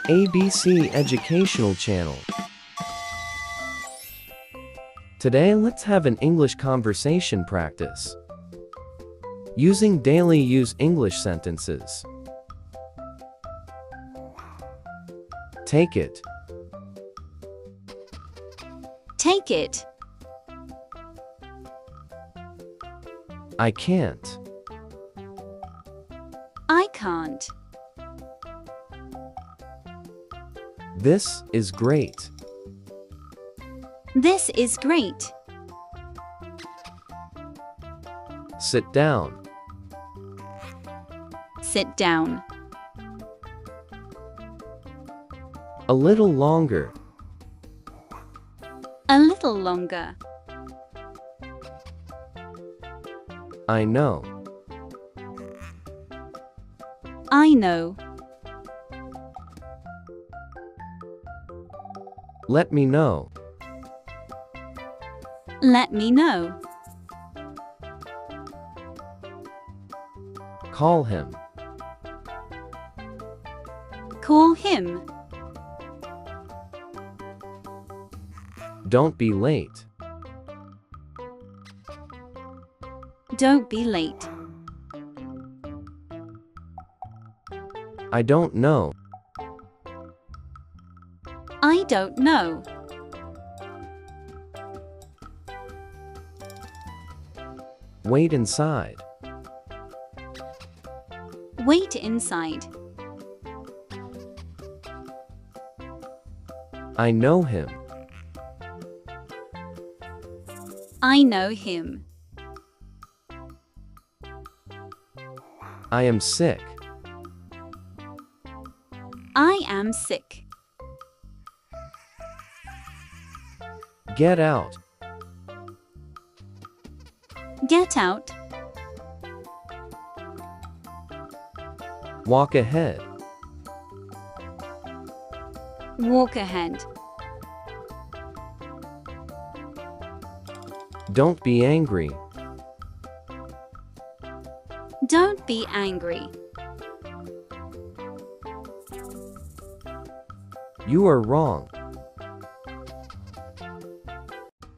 ABC Educational Channel. Today let's have an English conversation practice. Using daily use English sentences. Take it. Take it. I can't. I can't. This is great. This is great. Sit down. Sit down. A little longer. A little longer. I know. I know. Let me know. Let me know. Call him. Call him. Don't be late. Don't be late. I don't know. I don't know. Wait inside. Wait inside. I know him. I know him. I am sick. I am sick. Get out. Get out. Walk ahead. Walk ahead. Don't be angry. Don't be angry. You are wrong.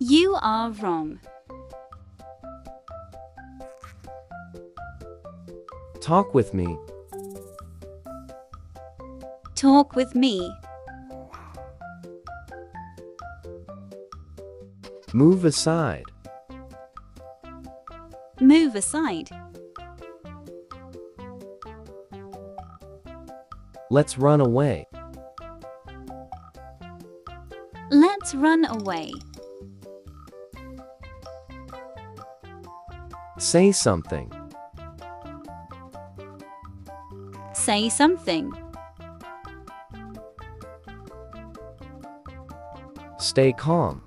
You are wrong. Talk with me. Talk with me. Move aside. Move aside. Let's run away. Let's run away. Say something. Say something. Stay calm.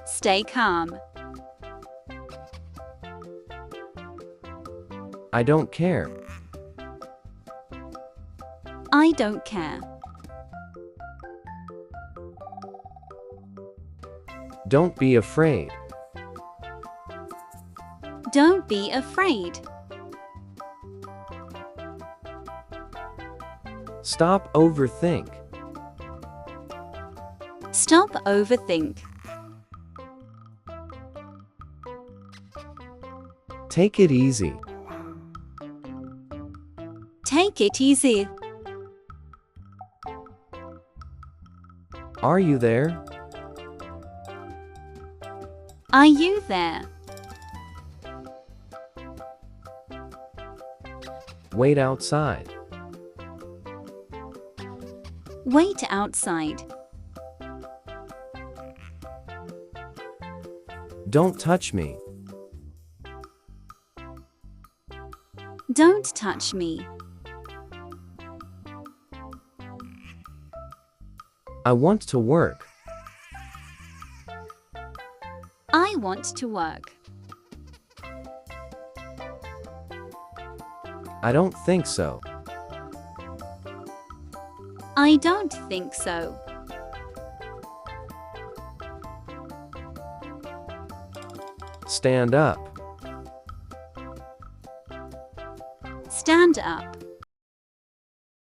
Stay calm. I don't care. I don't care. Don't be afraid. Don't be afraid. Stop overthink. Stop overthink. Take it easy. Take it easy. Are you there? Are you there? Wait outside. Wait outside. Don't touch me. Don't touch me. I want to work. I want to work. I don't think so. I don't think so. Stand up. Stand up.